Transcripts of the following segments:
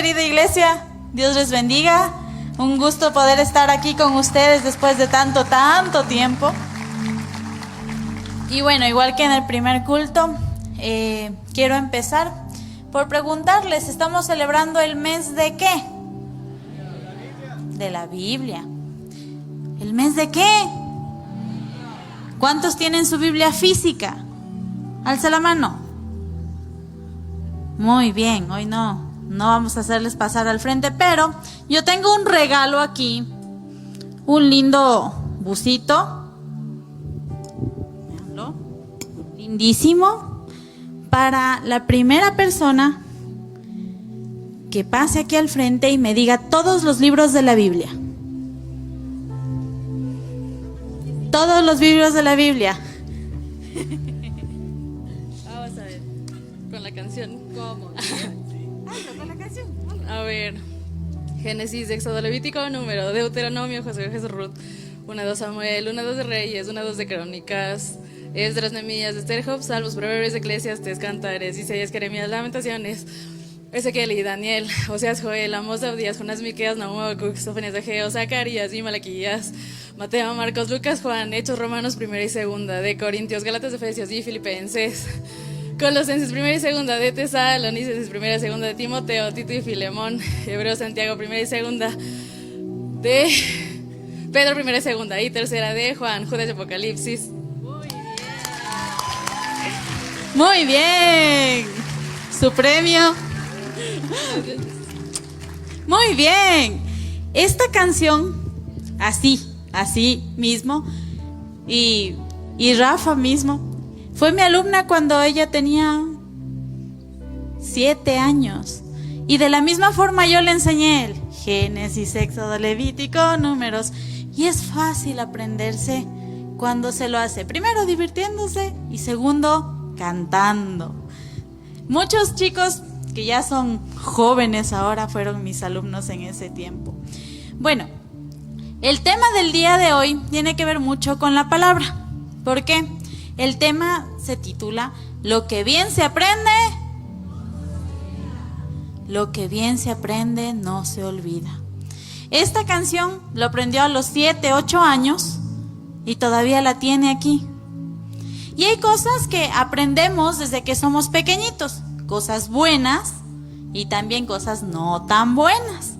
querida iglesia, Dios les bendiga. Un gusto poder estar aquí con ustedes después de tanto tiempo. Y bueno, igual que en el primer culto, quiero empezar por preguntarles, ¿estamos celebrando el mes de qué? De la Biblia. ¿El mes de qué? ¿Cuántos tienen su Biblia física? Alza la mano. Muy bien, hoy no vamos a hacerles pasar al frente, pero yo tengo un regalo aquí, un lindo busito, veanlo, lindísimo, para la primera persona que pase aquí al frente y me diga todos los libros de la Biblia. Todos los libros de la Biblia. Vamos a ver, con la canción. ¿Cómo? Con la canción. A ver, Génesis, Éxodo, Levítico, Número, Deuteronomio, Josué, Jesús, Ruth, 1-2 Samuel, 1-2 de Reyes, 1-2 de Crónicas, Esdras, Nehemías, Esther, Job, Salmos, Proverbios, Eclesiastes, Cantares, Isaías, Jeremías, Lamentaciones, Ezequiel y Daniel, Oseas, Joel, Amós, Abdías, Jonás, Miqueas, Nahum, Habacuc, Sofonías, Ageo, Zacarías y Malaquías, Mateo, Marcos, Lucas, Juan, Hechos, Romanos, primera y segunda, de Corintios, Gálatas, Efesios y Filipenses, Colosenses, primera y segunda, de Tesalonicenses, primera y segunda, de Timoteo, Tito y Filemón, Hebreos, Santiago, primera y segunda, de Pedro, primera y segunda, y tercera de Juan, Judas y Apocalipsis. Muy bien. Su premio. Muy bien. Esta canción, así mismo, y Rafa mismo, fue mi alumna cuando ella tenía 7 años. Y de la misma forma yo le enseñé el Génesis, Éxodo, Levítico, Números. Y es fácil aprenderse cuando se lo hace. Primero divirtiéndose y segundo cantando. Muchos chicos que ya son jóvenes ahora fueron mis alumnos en ese tiempo. Bueno, el tema del día de hoy tiene que ver mucho con la palabra. ¿Por qué? El tema se titula Lo que bien se aprende, lo que bien se aprende no se olvida. Esta canción lo aprendió a los 7, 8 años y todavía la tiene aquí. Y hay cosas que aprendemos desde que somos pequeñitos, cosas buenas y también cosas no tan buenas.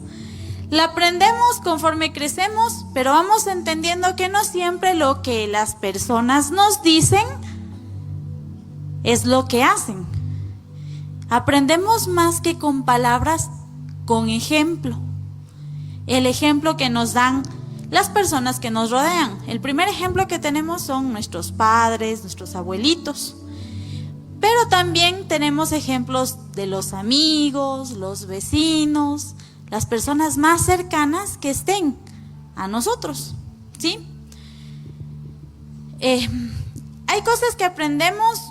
La aprendemos conforme crecemos, pero vamos entendiendo que no siempre lo que las personas nos dicen es lo que hacen. Aprendemos más que con palabras, con ejemplo. El ejemplo que nos dan las personas que nos rodean. El primer ejemplo que tenemos son nuestros padres, nuestros abuelitos. Pero también tenemos ejemplos de los amigos, los vecinos, las personas más cercanas que estén a nosotros, ¿sí? Hay cosas que aprendemos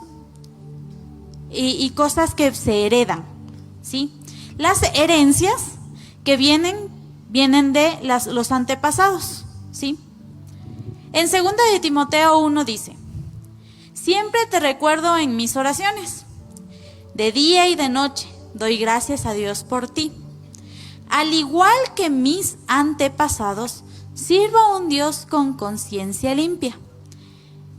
y cosas que se heredan, ¿sí? Las herencias que vienen de los antepasados, ¿sí? En 2 de Timoteo 1 dice: siempre te recuerdo en mis oraciones, de día y de noche doy gracias a Dios por ti. Al igual que mis antepasados, sirvo a un Dios con conciencia limpia.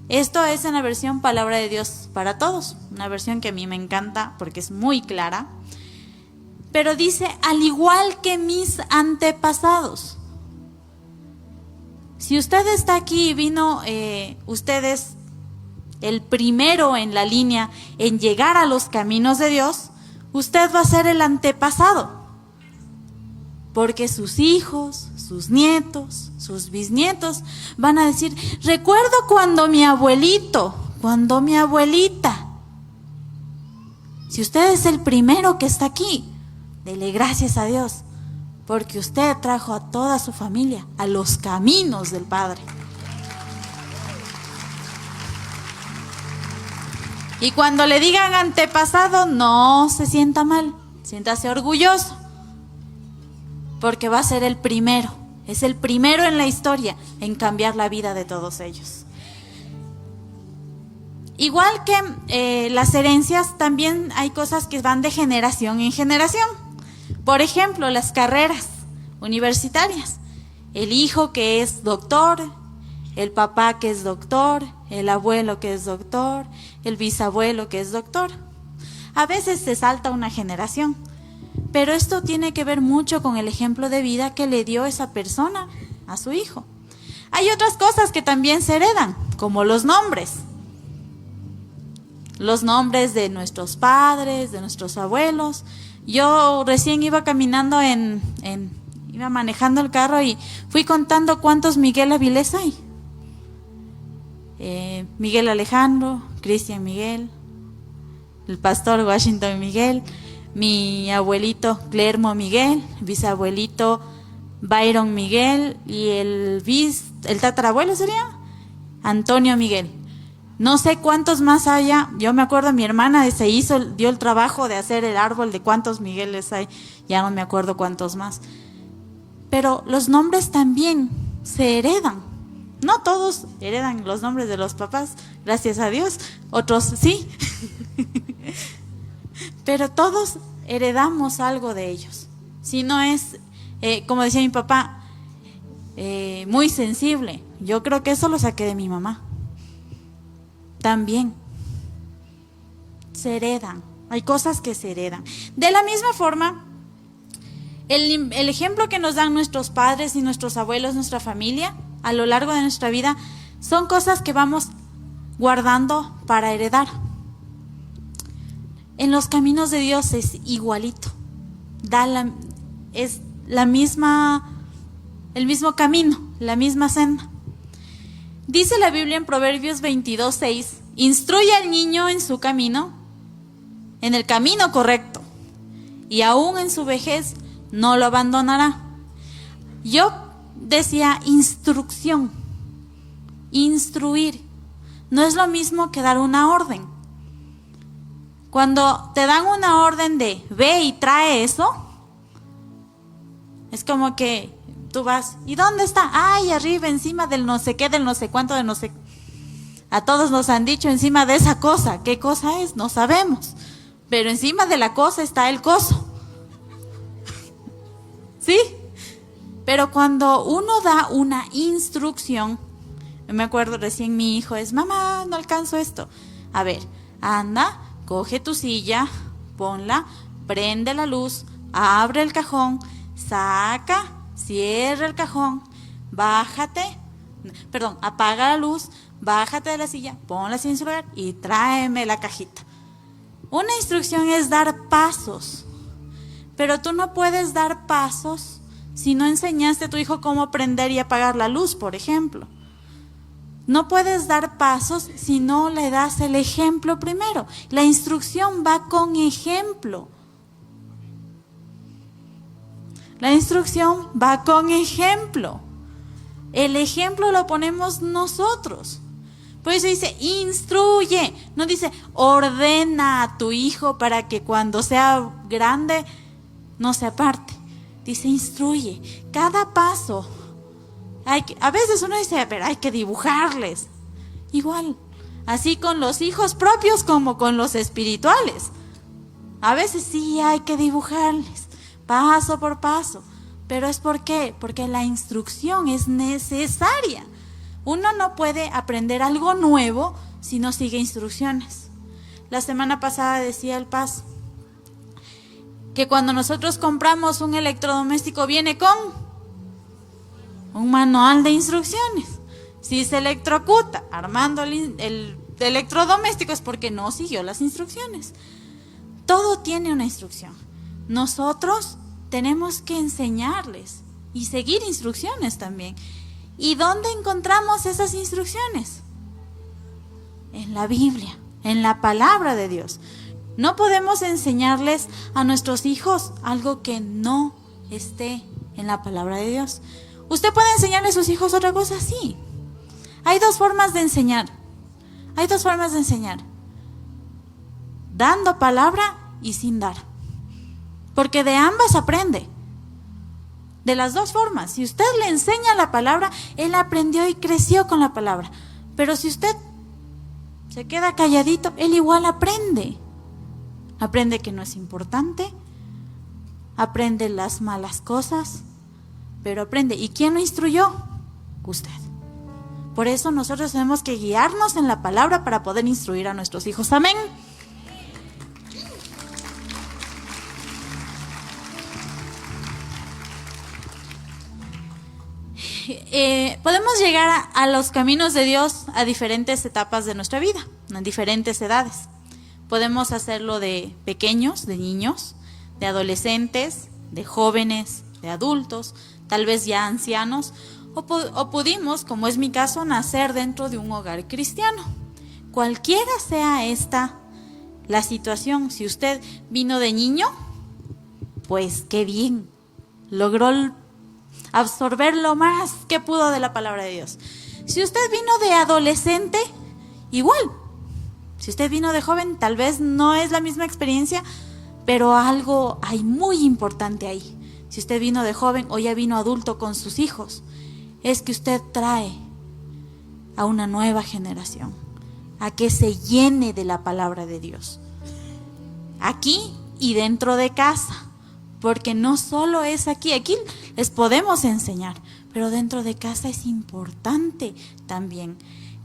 Esto es en la versión Palabra de Dios para Todos, una versión que a mí me encanta porque es muy clara. Pero dice, al igual que mis antepasados. Si usted está aquí y vino, usted es el primero en la línea en llegar a los caminos de Dios, usted va a ser el antepasado. Porque sus hijos, sus nietos, sus bisnietos van a decir, recuerdo cuando mi abuelito, cuando mi abuelita. Si usted es el primero que está aquí, dele gracias a Dios, porque usted trajo a toda su familia a los caminos del Padre. Y cuando le digan antepasado, no se sienta mal, siéntase orgulloso, porque va a ser el primero, es el primero en la historia en cambiar la vida de todos ellos. Igual que las herencias, también hay cosas que van de generación en generación. Por ejemplo, las carreras universitarias. El hijo que es doctor, el papá que es doctor, el abuelo que es doctor, el bisabuelo que es doctor. A veces se salta una generación, pero esto tiene que ver mucho con el ejemplo de vida que le dio esa persona a su hijo. Hay otras cosas que también se heredan, como los nombres. Los nombres de nuestros padres, de nuestros abuelos. Yo recién iba caminando iba manejando el carro y fui contando cuántos Miguel Avilés hay. Miguel Alejandro, Cristian Miguel, el pastor Washington Miguel, mi abuelito Clermo Miguel, bisabuelito Byron Miguel y el tatarabuelo sería Antonio Miguel. No sé cuántos más haya. Yo me acuerdo, mi hermana dio el trabajo de hacer el árbol de cuántos Migueles hay. Ya no me acuerdo cuántos más. Pero los nombres también se heredan. No todos heredan los nombres de los papás, gracias a Dios. Otros sí. Pero todos heredamos algo de ellos. Si no es, como decía mi papá, muy sensible. Yo creo que eso lo saqué de mi mamá. También se heredan. Hay cosas que se heredan. De la misma forma, el ejemplo que nos dan nuestros padres y nuestros abuelos, nuestra familia, a lo largo de nuestra vida, son cosas que vamos guardando para heredar. En los caminos de Dios es igualito. Es el mismo camino, la misma senda. Dice la Biblia en Proverbios 22:6, instruye al niño en su camino, en el camino correcto, y aún en su vejez no lo abandonará. Yo decía instrucción, instruir. No es lo mismo que dar una orden. Cuando te dan una orden de ve y trae eso, es como que tú vas, ¿y dónde está? Ay, arriba, encima del no sé qué, del no sé cuánto, del no sé. A todos nos han dicho encima de esa cosa. ¿Qué cosa es? No sabemos. Pero encima de la cosa está el coso. ¿Sí? Pero cuando uno da una instrucción, me acuerdo recién mi hijo es, mamá, no alcanzo esto. A ver, anda, coge tu silla, ponla, prende la luz, abre el cajón, saca, cierra el cajón, apaga la luz, bájate de la silla, ponla así en su lugar y tráeme la cajita. Una instrucción es dar pasos, pero tú no puedes dar pasos si no enseñaste a tu hijo cómo prender y apagar la luz, por ejemplo. No puedes dar pasos si no le das el ejemplo primero. La instrucción va con ejemplo. La instrucción va con ejemplo. El ejemplo lo ponemos nosotros. Por eso dice, instruye. No dice, ordena a tu hijo para que cuando sea grande no se aparte. Dice, instruye. Cada paso. A veces uno dice, pero hay que dibujarles. Igual. Así con los hijos propios como con los espirituales. A veces sí hay que dibujarles. Paso por paso. ¿Pero es por qué? Porque la instrucción es necesaria. Uno no puede aprender algo nuevo si no sigue instrucciones. La semana pasada decía el Paz que cuando nosotros compramos un electrodoméstico viene con un manual de instrucciones. Si se electrocuta armando el electrodoméstico es porque no siguió las instrucciones. Todo tiene una instrucción. Nosotros tenemos que enseñarles y seguir instrucciones también. ¿Y dónde encontramos esas instrucciones? En la Biblia, en la palabra de Dios. No podemos enseñarles a nuestros hijos algo que no esté en la palabra de Dios. ¿Usted puede enseñarle a sus hijos otra cosa? Sí. Hay dos formas de enseñar. Dando palabra y sin dar. Porque de ambas aprende. De las dos formas. Si usted le enseña la palabra, él aprendió y creció con la palabra. Pero si usted se queda calladito, él igual aprende. Aprende que no es importante. aprende las malas cosas, pero aprende. ¿Y quién lo instruyó? Usted. Por eso nosotros tenemos que guiarnos en la palabra para poder instruir a nuestros hijos. Amén. Podemos llegar a los caminos de Dios a diferentes etapas de nuestra vida, en diferentes edades. Podemos hacerlo de pequeños, de niños, de adolescentes, de jóvenes, de adultos, tal vez ya ancianos, o pudimos, como es mi caso, nacer dentro de un hogar cristiano. Cualquiera sea esta la situación, si usted vino de niño, pues qué bien, logró absorber lo más que pudo de la palabra de Dios. Si usted vino de adolescente, igual. Si usted vino de joven, tal vez no es la misma experiencia, pero algo hay muy importante ahí. Si usted vino de joven o ya vino adulto con sus hijos, es que usted trae a una nueva generación a que se llene de la palabra de Dios, aquí y dentro de casa, porque no solo es aquí les podemos enseñar, pero dentro de casa es importante también.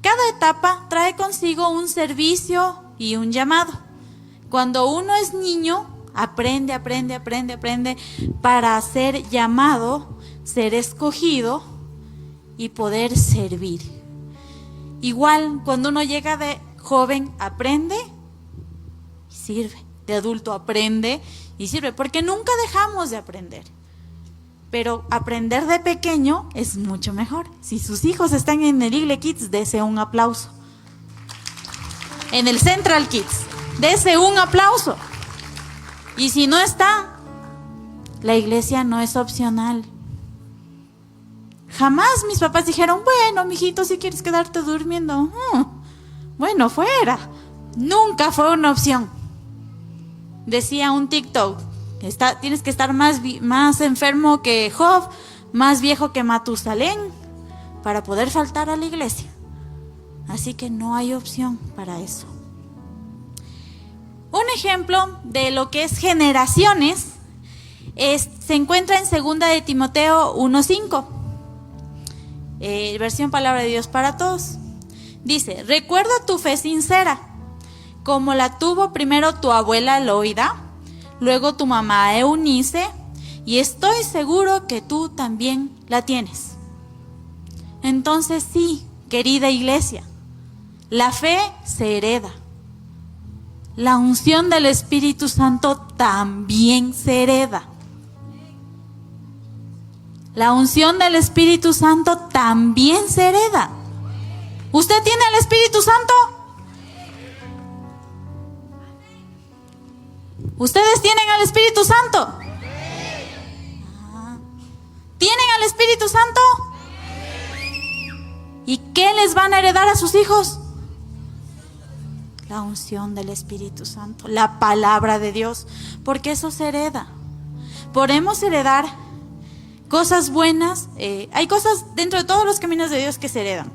Cada etapa trae consigo un servicio y un llamado. Cuando uno es niño, aprende para ser llamado, ser escogido y poder servir. Igual, cuando uno llega de joven, aprende y sirve. De adulto aprende y sirve, porque nunca dejamos de aprender. Pero aprender de pequeño es mucho mejor. Si sus hijos están en el Igle Kids, dese un aplauso. En el Central Kids, dese un aplauso. Y si no está, la iglesia no es opcional. Jamás mis papás dijeron, bueno, mijito, si quieres quedarte durmiendo, bueno, fuera. Nunca fue una opción. Decía un TikTok, tienes que estar más enfermo que Job, más viejo que Matusalén, para poder faltar a la iglesia. Así que no hay opción para eso. Un ejemplo de lo que es generaciones se encuentra en 2 de Timoteo 1:5, versión Palabra de Dios para Todos. Dice, recuerda tu fe sincera, como la tuvo primero tu abuela Loida, luego tu mamá Eunice, y estoy seguro que tú también la tienes. Entonces sí, querida iglesia, la fe se hereda. La unción del Espíritu Santo también se hereda. La unción del Espíritu Santo también se hereda. ¿Usted tiene el Espíritu Santo? ¿Ustedes tienen al Espíritu Santo? ¿Tienen al Espíritu Santo? ¿Y qué les van a heredar a sus hijos? La unción del Espíritu Santo, la palabra de Dios, porque eso se hereda. Podemos heredar cosas buenas. Hay cosas dentro de todos los caminos de Dios que se heredan,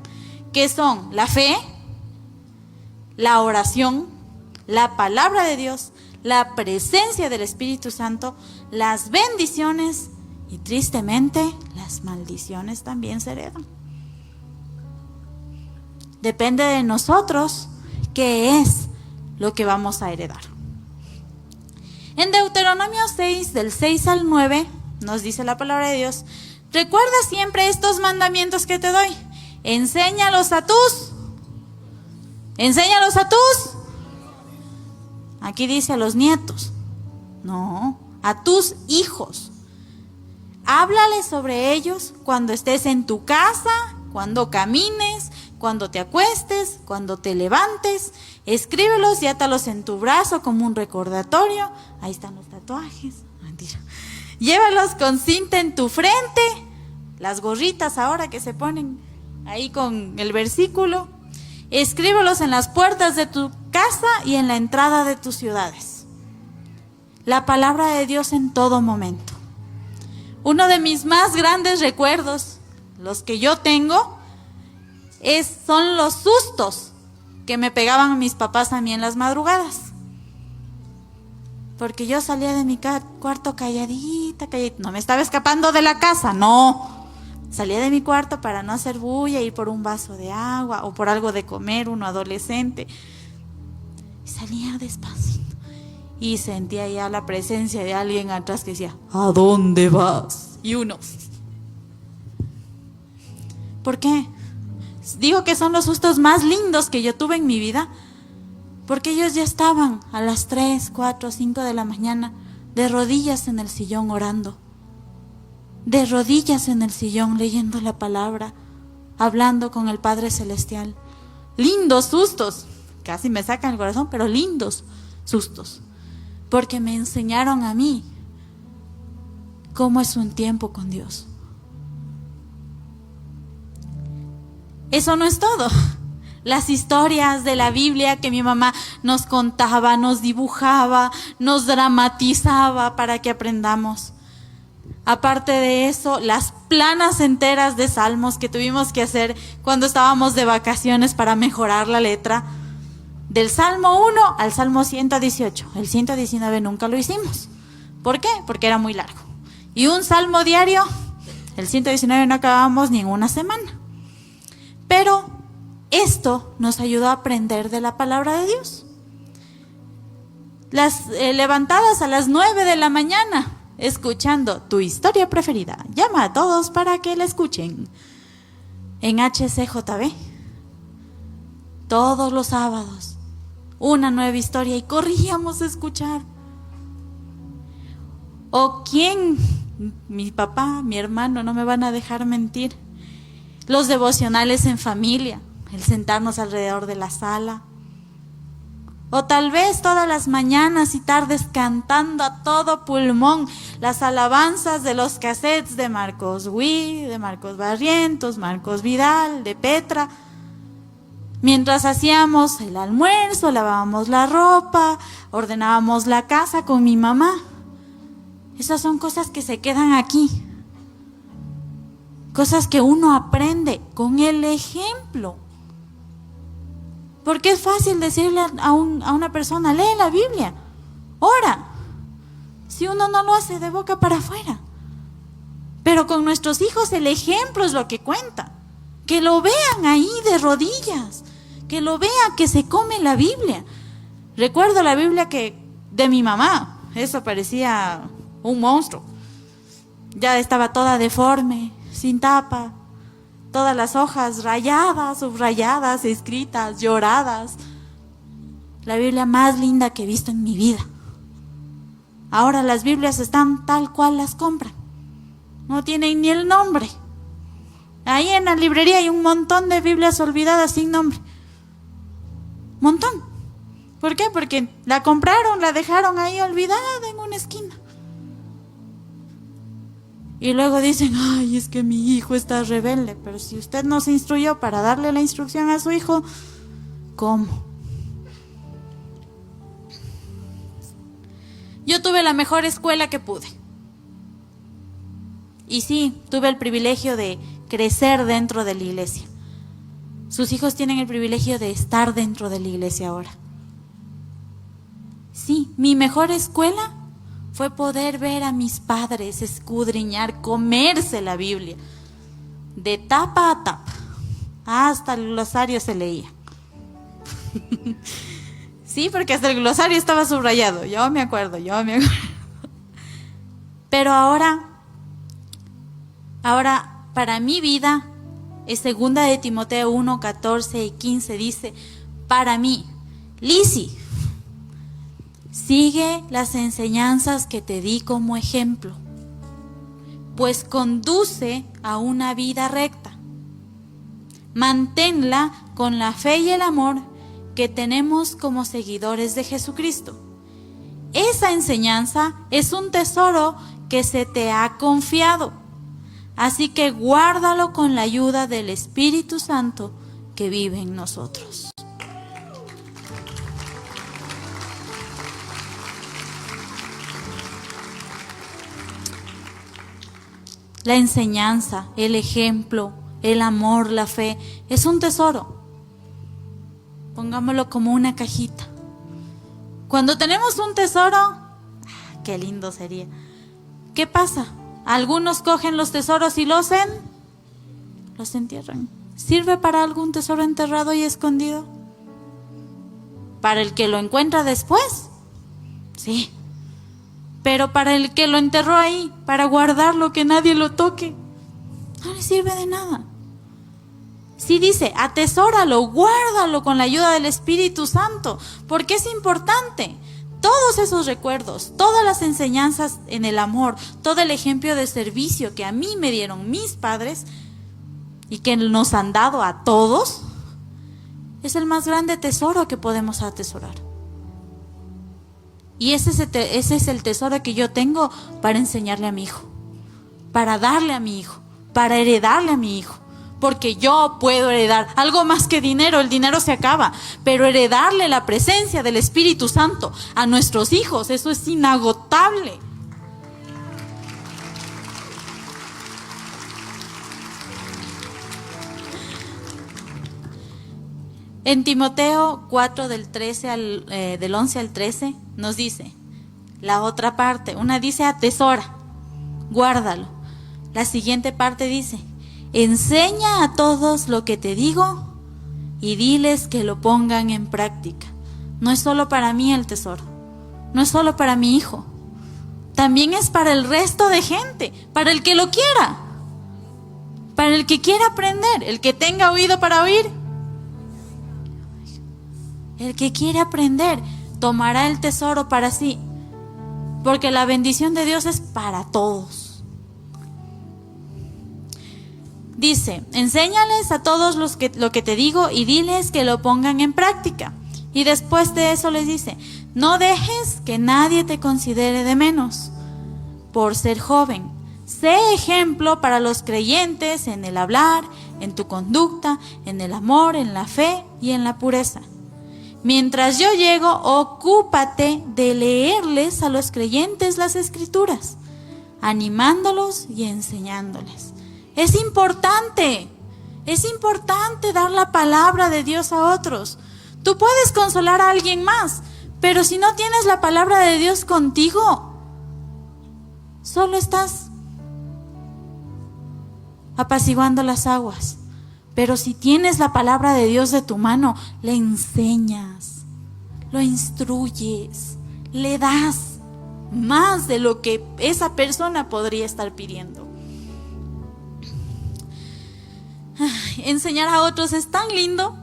que son la fe, la oración, la palabra de Dios, la presencia del Espíritu Santo, las bendiciones y tristemente las maldiciones también se heredan. Depende de nosotros qué es lo que vamos a heredar. En Deuteronomio 6, del 6 al 9, nos dice la palabra de Dios, recuerda siempre estos mandamientos que te doy, enséñalos a tus, aquí dice a los nietos, no, a tus hijos. Háblales sobre ellos cuando estés en tu casa, cuando camines, cuando te acuestes, cuando te levantes. Escríbelos y átalos en tu brazo como un recordatorio. Ahí están los tatuajes. Mentira. Llévalos con cinta en tu frente. Las gorritas ahora que se ponen ahí con el versículo. Escríbelos en las puertas de tu casa y en la entrada de tus ciudades. La palabra de Dios en todo momento. Uno de mis más grandes recuerdos, los que yo tengo, son los sustos que me pegaban mis papás a mí en las madrugadas. Porque yo salía de mi cuarto calladita, no me estaba escapando de la casa, no. Salía de mi cuarto para no hacer bulla, ir por un vaso de agua o por algo de comer, uno adolescente. Salía despacito y sentía ya la presencia de alguien atrás que decía, ¿a dónde vas? Y uno, ¿por qué? Digo que son los sustos más lindos que yo tuve en mi vida, porque ellos ya estaban a las 3, 4, 5 de la mañana de rodillas en el sillón orando, de rodillas en el sillón leyendo la palabra, hablando con el Padre Celestial. Lindos sustos, casi me sacan el corazón, pero lindos sustos, porque me enseñaron a mí cómo es un tiempo con Dios. Eso no es todo. Las historias de la Biblia que mi mamá nos contaba, nos dibujaba, nos dramatizaba para que aprendamos. Aparte de eso, las planas enteras de salmos que tuvimos que hacer cuando estábamos de vacaciones para mejorar la letra. Del Salmo 1 al Salmo 118. El 119 nunca lo hicimos. ¿Por qué? Porque era muy largo. Y un salmo diario, el 119 no acabamos ni en una semana. Pero esto nos ayudó a aprender de la palabra de Dios. Las levantadas a las 9 de la mañana, escuchando tu historia preferida. Llama a todos para que la escuchen. En HCJB, todos los sábados, una nueva historia y corríamos a escuchar. ¿O quién? Mi papá, mi hermano, no me van a dejar mentir. Los devocionales en familia, el sentarnos alrededor de la sala. O tal vez todas las mañanas y tardes cantando a todo pulmón las alabanzas de los cassettes de Marcos Witt, de Marcos Barrientos, Marcos Vidal, de Petra. Mientras hacíamos el almuerzo, lavábamos la ropa, ordenábamos la casa con mi mamá. Esas son cosas que se quedan aquí. Cosas que uno aprende con el ejemplo. Porque es fácil decirle a una persona, lee la Biblia, ora. Si uno no lo hace de boca para afuera. Pero con nuestros hijos el ejemplo es lo que cuenta. Que lo vean ahí de rodillas. Que lo vean que se come la Biblia. Recuerdo la Biblia de mi mamá. Eso parecía un monstruo. Ya estaba toda deforme, sin tapa. Todas las hojas rayadas, subrayadas, escritas, lloradas. La Biblia más linda que he visto en mi vida. Ahora las Biblias están tal cual las compran. No tienen ni el nombre. Ahí en la librería hay un montón de Biblias olvidadas sin nombre. Montón. ¿Por qué? Porque la compraron, la dejaron ahí olvidada en una esquina. Y luego dicen, ay, es que mi hijo está rebelde. Pero si usted no se instruyó para darle la instrucción a su hijo, ¿cómo? Yo tuve la mejor escuela que pude. Y sí, tuve el privilegio de crecer dentro de la iglesia. Sus hijos tienen el privilegio de estar dentro de la iglesia ahora. Sí, mi mejor escuela fue poder ver a mis padres escudriñar, comerse la Biblia, de tapa a tapa, hasta el glosario se leía. Sí, porque hasta el glosario estaba subrayado, yo me acuerdo. Pero ahora para mi vida, es 2 de Timoteo 1, 14 y 15, dice, para mí, Lisi, sigue las enseñanzas que te di como ejemplo, pues conduce a una vida recta. Manténla con la fe y el amor que tenemos como seguidores de Jesucristo. Esa enseñanza es un tesoro que se te ha confiado, así que guárdalo con la ayuda del Espíritu Santo que vive en nosotros. La enseñanza, el ejemplo, el amor, la fe, es un tesoro. Pongámoslo como una cajita. Cuando tenemos un tesoro, qué lindo sería. ¿Qué pasa? Algunos cogen los tesoros y los entierran. ¿Sirve para algún tesoro enterrado y escondido? ¿Para el que lo encuentra después? Sí. Pero para el que lo enterró ahí, para guardarlo, que nadie lo toque, no le sirve de nada. Sí dice, atesóralo, guárdalo con la ayuda del Espíritu Santo, porque es importante. Todos esos recuerdos, todas las enseñanzas en el amor, todo el ejemplo de servicio que a mí me dieron mis padres y que nos han dado a todos, es el más grande tesoro que podemos atesorar. Y ese es el tesoro que yo tengo para enseñarle a mi hijo, para darle a mi hijo, para heredarle a mi hijo. Porque yo puedo heredar algo más que dinero, el dinero se acaba, pero heredarle la presencia del Espíritu Santo a nuestros hijos, eso es inagotable. En Timoteo 4 del 11 al 13 nos dice la otra parte. Una dice atesora, guárdalo. La siguiente parte dice, enseña a todos lo que te digo y diles que lo pongan en práctica. No es solo para mí el tesoro, no es solo para mi hijo, también es para el resto de gente, para el que lo quiera, para el que quiera aprender, el que tenga oído para oír. El que quiere aprender tomará el tesoro para sí, porque la bendición de Dios es para todos. Dice, enséñales a todos lo que te digo y diles que lo pongan en práctica. Y después de eso les dice, no dejes que nadie te considere de menos por ser joven. Sé ejemplo para los creyentes en el hablar, en tu conducta, en el amor, en la fe y en la pureza. Mientras yo llego, ocúpate de leerles a los creyentes las Escrituras, animándolos y enseñándoles. Es importante dar la palabra de Dios a otros. Tú puedes consolar a alguien más, pero si no tienes la palabra de Dios contigo, solo estás apaciguando las aguas. Pero si tienes la palabra de Dios de tu mano, le enseñas, lo instruyes, le das más de lo que esa persona podría estar pidiendo. Enseñar a otros es tan lindo.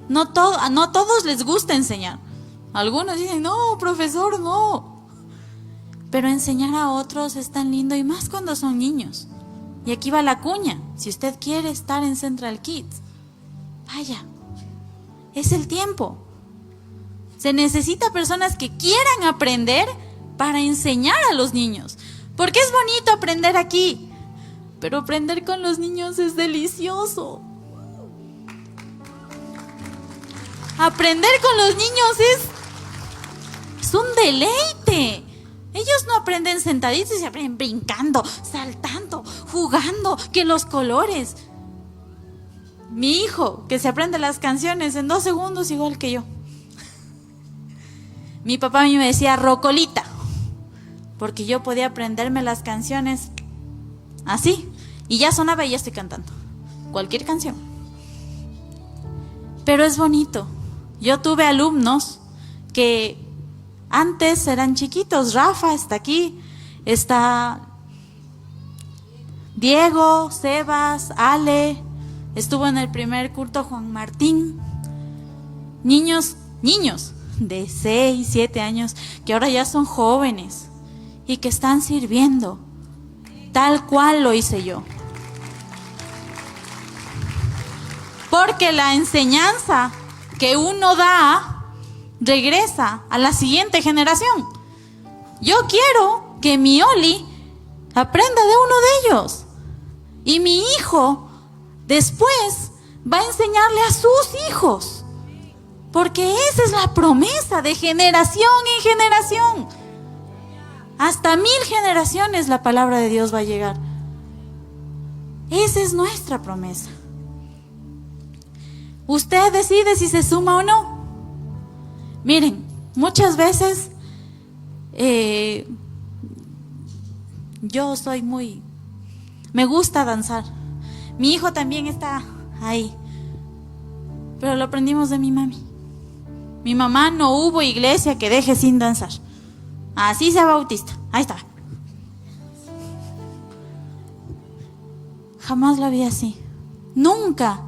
No a todos les gusta enseñar. Algunos dicen, no, profesor, no. Pero enseñar a otros es tan lindo, y más cuando son niños. Y aquí va la cuña. Si usted quiere estar en Central Kids, vaya, es el tiempo. Se necesita personas que quieran aprender para enseñar a los niños. Porque es bonito aprender aquí, pero aprender con los niños es delicioso. Aprender con los niños es un deleite. Ellos no aprenden sentaditos, se aprenden brincando, saltando, jugando, que los colores. Mi hijo, que se aprende las canciones en 2 segundos igual que yo. Mi papá a mí me decía rocolita, porque yo podía aprenderme las canciones así, y ya sonaba y ya estoy cantando cualquier canción. Pero es bonito. Yo tuve alumnos que antes eran chiquitos. Rafa está aquí, está Diego, Sebas, Ale, estuvo en el primer culto Juan Martín. Niños de 6, 7 años que ahora ya son jóvenes y que están sirviendo tal cual lo hice yo. Porque la enseñanza que uno da regresa a la siguiente generación. Yo quiero que mi Oli aprenda de uno de ellos, y mi hijo después va a enseñarle a sus hijos, porque esa es la promesa de generación en generación. Hasta 1000 generaciones la palabra de Dios va a llegar. Esa es nuestra promesa. Usted decide si se suma o no. Miren, muchas veces Yo soy me gusta danzar. Mi hijo también está ahí, pero lo aprendimos de mi mami. Mi mamá no hubo iglesia que deje sin danzar. Así sea bautista, ahí está. Jamás la vi así. Nunca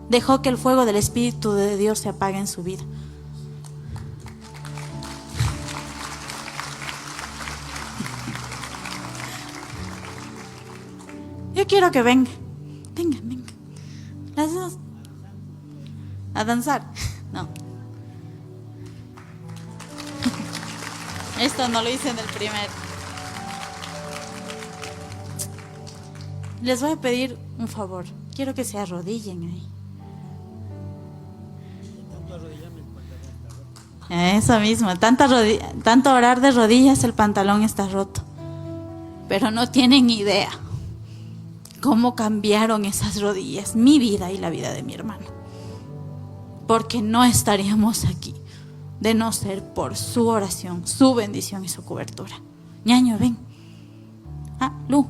dejó que el fuego del Espíritu de Dios se apague en su vida. Yo quiero que venga. Venga. Las dos. A danzar. No. Esto no lo hice en el primer. Les voy a pedir un favor. Quiero que se arrodillen ahí. Eso mismo. Tanto orar de rodillas, el pantalón está roto. Pero no tienen idea cómo cambiaron esas rodillas, mi vida y la vida de mi hermano. Porque no estaríamos aquí de no ser por su oración, su bendición y su cobertura. Ñaño, ven. Lu.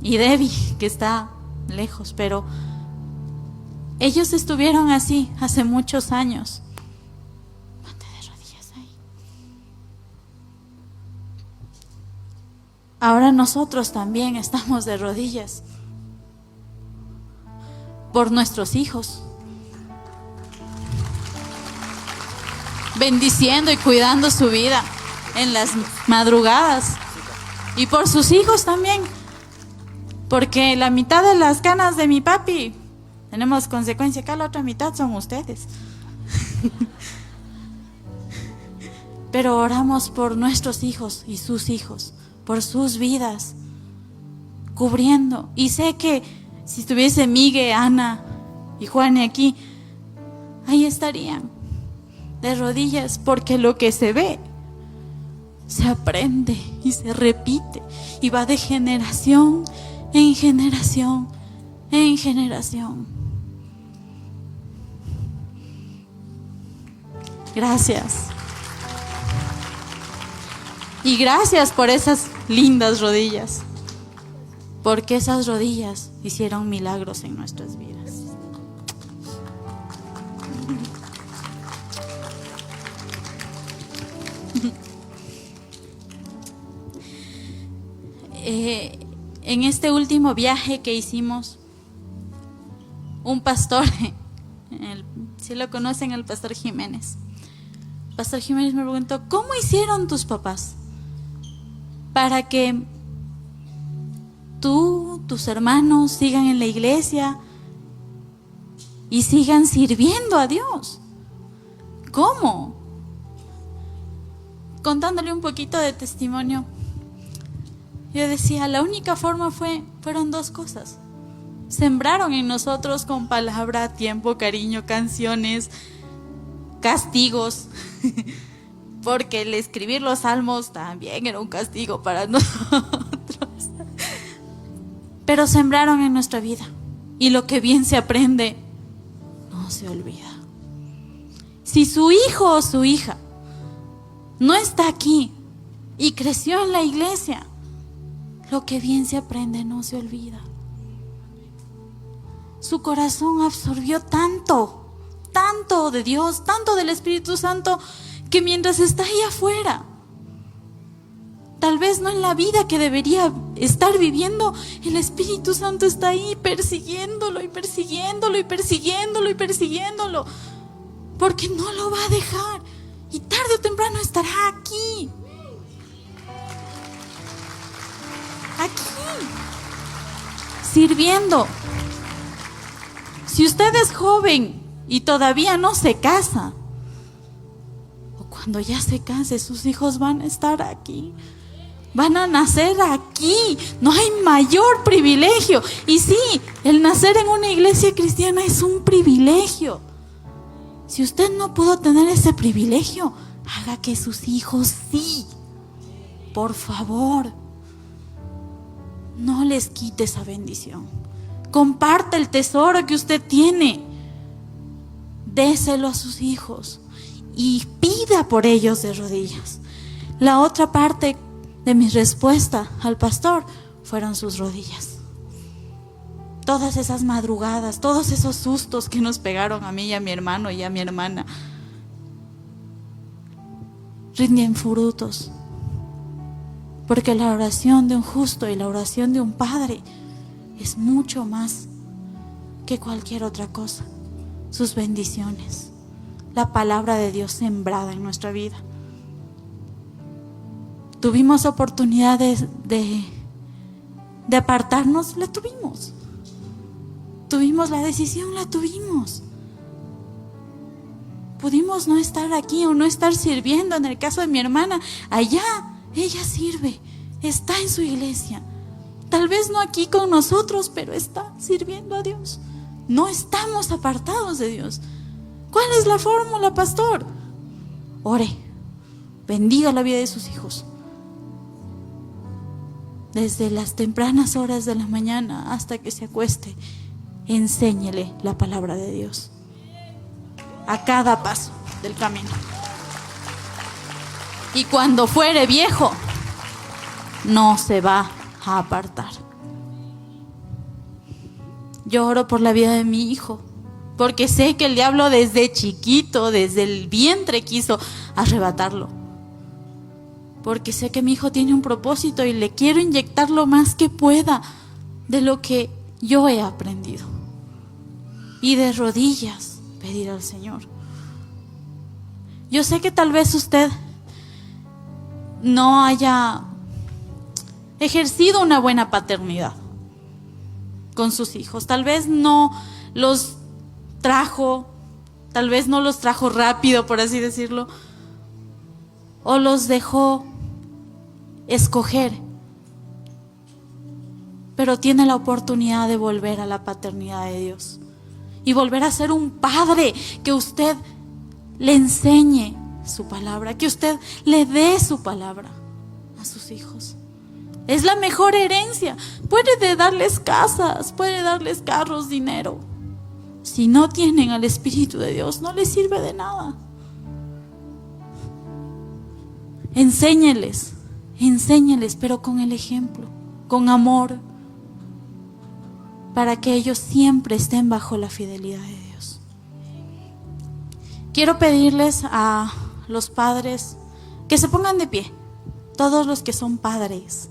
Y Debbie, que está lejos, pero ellos estuvieron así hace muchos años. Ponte de rodillas ahí. Ahora nosotros también estamos de rodillas por nuestros hijos, bendiciendo y cuidando su vida en las madrugadas, y por sus hijos también, porque la mitad de las canas de mi papi tenemos consecuencia, acá la otra mitad son ustedes. Pero oramos por nuestros hijos y sus hijos, por sus vidas, cubriendo. Y sé que si estuviese Miguel, Ana y Juan aquí, ahí estarían de rodillas, porque lo que se ve se aprende y se repite y va de generación en generación en generación. Gracias. Y gracias por esas lindas rodillas, porque esas rodillas hicieron milagros en nuestras vidas. En este último viaje que hicimos, un pastor, si lo conocen, el pastor Jiménez. El pastor Jiménez me preguntó: ¿cómo hicieron tus papás para que tú, tus hermanos sigan en la iglesia y sigan sirviendo a Dios? ¿Cómo? Contándole un poquito de testimonio, yo decía, la única forma fueron dos cosas. Sembraron en nosotros con palabra, tiempo, cariño, canciones, castigos, porque el escribir los salmos también era un castigo para nosotros. Pero sembraron en nuestra vida, y lo que bien se aprende no se olvida. Si su hijo o su hija no está aquí y creció en la iglesia, lo que bien se aprende no se olvida. Su corazón absorbió tanto de Dios, tanto del Espíritu Santo, que mientras está ahí afuera, tal vez no en la vida que debería estar viviendo, el Espíritu Santo está ahí persiguiéndolo y persiguiéndolo y persiguiéndolo y persiguiéndolo, porque no lo va a dejar, y tarde o temprano estará aquí, sirviendo. Si usted es joven y todavía no se casa, o cuando ya se case, sus hijos van a estar aquí, van a nacer aquí. No hay mayor privilegio. Y sí, el nacer en una iglesia cristiana es un privilegio. Si usted no pudo tener ese privilegio, haga que sus hijos sí. Por favor, no les quite esa bendición. Comparte el tesoro que usted tiene. Déselo a sus hijos y pida por ellos de rodillas. La otra parte de mi respuesta al pastor fueron sus rodillas. Todas esas madrugadas, todos esos sustos que nos pegaron a mí y a mi hermano y a mi hermana, rinden frutos. Porque la oración de un justo y la oración de un padre es mucho más que cualquier otra cosa. Sus bendiciones, la palabra de Dios sembrada en nuestra vida. Tuvimos oportunidades de apartarnos, la tuvimos. Tuvimos la decisión, la tuvimos. Pudimos no estar aquí o no estar sirviendo. En el caso de mi hermana, allá ella sirve, está en su iglesia. Tal vez no aquí con nosotros, pero está sirviendo a Dios. No estamos apartados de Dios. ¿Cuál es la fórmula, pastor? Ore, bendiga la vida de sus hijos. Desde las tempranas horas de la mañana hasta que se acueste, enséñele la palabra de Dios a cada paso del camino. Y cuando fuere viejo, no se va a apartar. Yo oro por la vida de mi hijo, porque sé que el diablo desde chiquito, desde el vientre, quiso arrebatarlo. Porque sé que mi hijo tiene un propósito y le quiero inyectar lo más que pueda de lo que yo he aprendido. Y de rodillas pedir al Señor. Yo sé que tal vez usted no haya ejercido una buena paternidad con sus hijos. Tal vez no los trajo, tal vez no los trajo rápido, por así decirlo, o los dejó escoger. Pero tiene la oportunidad de volver a la paternidad de Dios y volver a ser un padre, que usted le enseñe su palabra, que usted le dé su palabra a sus hijos. Es la mejor herencia. Puede darles casas, puede darles carros, dinero. Si no tienen al Espíritu de Dios, no les sirve de nada. Enséñeles, pero con el ejemplo, con amor, para que ellos siempre estén bajo la fidelidad de Dios. Quiero pedirles a los padres que se pongan de pie, todos los que son padres.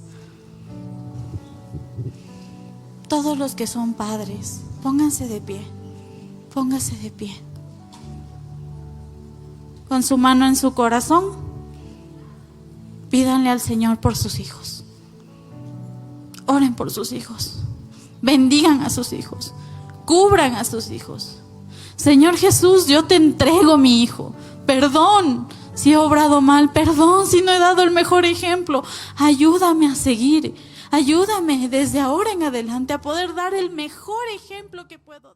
Todos los que son padres, pónganse de pie, pónganse de pie. Con su mano en su corazón, pídanle al Señor por sus hijos. Oren por sus hijos. Bendigan a sus hijos. Cubran a sus hijos. Señor Jesús, yo te entrego mi hijo. Perdón si he obrado mal. Perdón si no he dado el mejor ejemplo. Ayúdame a seguir. Ayúdame desde ahora en adelante a poder dar el mejor ejemplo que puedo dar.